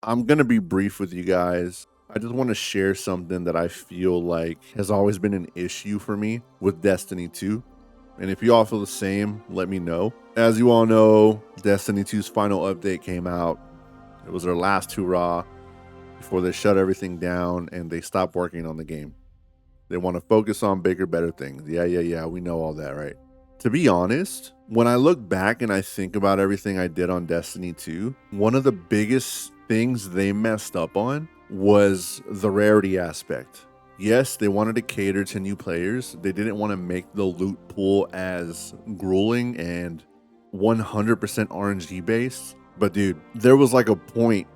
I'm going to be brief with you guys. I just want to share something that I feel like has always been an issue for me with Destiny 2. And if you all feel the same, let me know. As you all know, Destiny 2's final update came out. It was their last hurrah before they shut everything down and they stopped working on the game. They want to focus on bigger, better things. Yeah. We know all that, right? To be honest, when I look back and I think about everything I did on Destiny 2, one of the biggest things they messed up on was the rarity aspect. Yes, they wanted to cater to new players. They didn't want to make the loot pool as grueling and 100% RNG based. But dude, there was like a point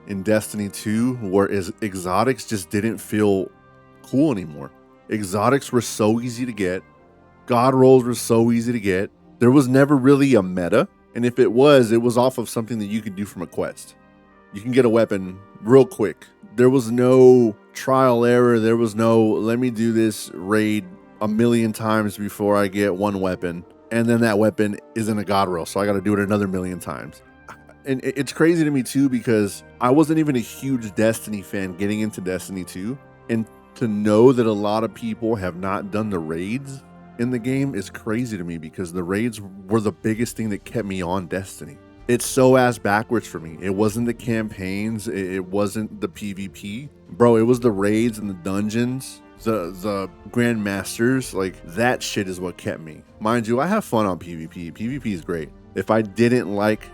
in Destiny 2 where exotics just didn't feel cool anymore. Exotics were so easy to get. God rolls were so easy to get. There was never really a meta. And if it was off of something that you could do from a quest. You can get a weapon real quick. There was no trial error. There was no, let me do this raid a million times before I get one weapon. And then that weapon isn't a God roll. So I got to do it another million times. And it's crazy to me too, because I wasn't even a huge Destiny fan getting into Destiny 2. And to know that a lot of people have not done the raids in the game is crazy to me, because the raids were the biggest thing that kept me on Destiny. It's so ass backwards for me. It wasn't the campaigns. It wasn't the PvP. Bro, it was the raids and the dungeons, the Grandmasters. Like, that shit is what kept me. Mind you, I have fun on PvP. PvP is great. If I didn't like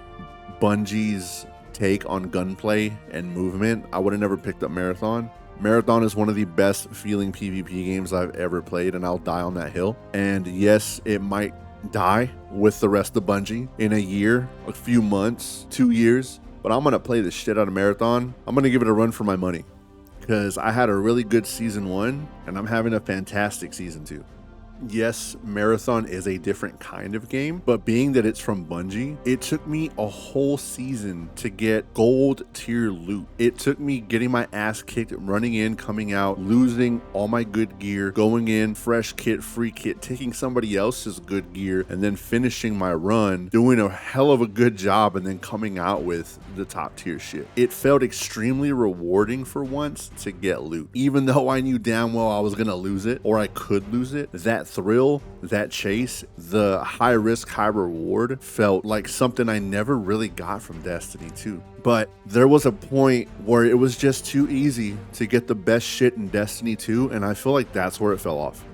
Bungie's take on gunplay and movement, I would have never picked up Marathon. Marathon is one of the best feeling PvP games I've ever played, and I'll die on that hill. And yes, it might die with the rest of Bungie in a year, a few months, 2 years, but I'm gonna play the shit out of Marathon. I'm gonna give it a run for my money, because I had a really good season 1 and I'm having a fantastic season 2. Yes, Marathon is a different kind of game, but being that it's from Bungie, it took me a whole season to get gold tier loot. It took me getting my ass kicked, running in, coming out, losing all my good gear, going in, fresh kit, free kit, taking somebody else's good gear, and then finishing my run, doing a hell of a good job, and then coming out with the top tier shit. It felt extremely rewarding for once to get loot. Even though I knew damn well I was gonna lose it, or I could lose it, that thrill, that chase, the high risk, high reward felt like something I never really got from Destiny 2. But there was a point where it was just too easy to get the best shit in Destiny 2, and I feel like that's where it fell off.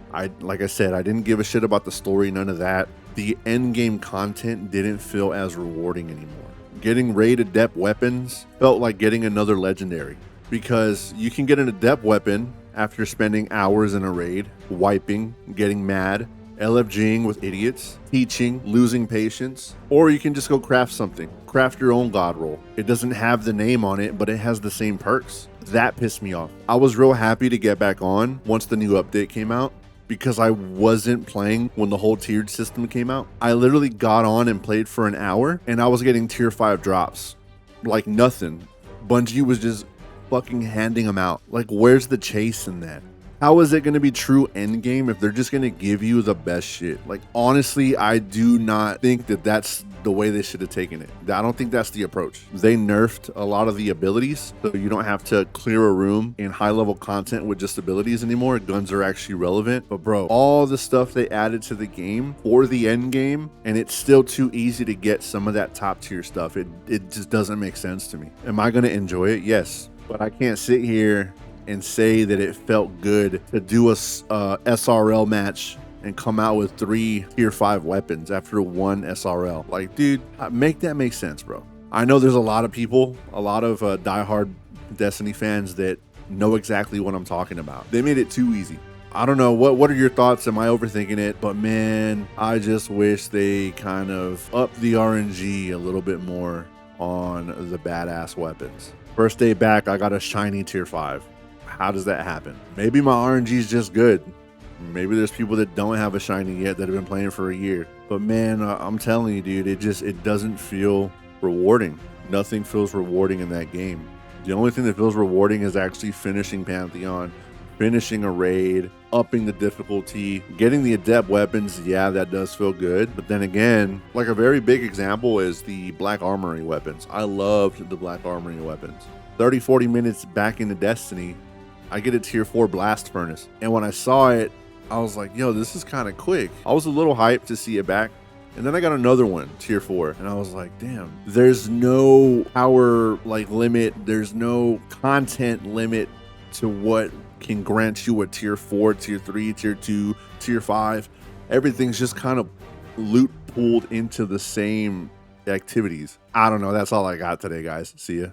Like I said, I didn't give a shit about the story, none of that. The end game content didn't feel as rewarding anymore. Getting raid adept weapons felt like getting another legendary, because you can get an adept weapon after spending hours in a raid, wiping, getting mad, LFGing with idiots, teaching, losing patience, or you can just go craft something. Craft your own God roll. It doesn't have the name on it, but it has the same perks. That pissed me off. I was real happy to get back on once the new update came out, because I wasn't playing when the whole tiered system came out. I literally got on and played for an hour, and I was getting tier 5 drops. Like nothing. Bungie was just fucking handing them out. Like, where's the chase in that? How is it going to be true endgame if they're just going to give you the best shit? Like, honestly, I do not think that that's the way they should have taken it. I don't think that's the approach. They nerfed a lot of the abilities, so you don't have to clear a room in high level content with just abilities anymore. Guns are actually relevant. But bro, all the stuff they added to the game for the end game, and it's still too easy to get some of that top tier stuff. It just doesn't make sense to me. Am I going to enjoy it? Yes. But I can't sit here and say that it felt good to do a SRL match and come out with 3 tier 5 weapons after 1 SRL. Like, dude, make that make sense, bro. I know there's a lot of people, a lot of diehard Destiny fans that know exactly what I'm talking about. They made it too easy. I don't know, what are your thoughts? Am I overthinking it? But man, I just wish they kind of upped the RNG a little bit more on the badass weapons. First day back, I got a shiny tier 5. How does that happen? Maybe my RNG is just good. Maybe there's people that don't have a shiny yet that have been playing for a year. But man, I'm telling you, dude, it doesn't feel rewarding. Nothing feels rewarding in that game. The only thing that feels rewarding is actually finishing Pantheon, finishing a raid, upping the difficulty, getting the adept weapons. Yeah, that does feel good. But then again, like a very big example is the Black Armory weapons. I loved the Black Armory weapons. 30, 40 minutes back into Destiny, I get a tier 4 blast furnace. And when I saw it, I was like, yo, this is kind of quick. I was a little hyped to see it back. And then I got another one, tier 4, and I was like, damn, there's no power like limit. There's no content limit to what can grant you a tier 4, tier 3, tier 2, tier 5. Everything's just kind of loot pooled into the same activities. I don't know. That's all I got today, guys. See ya.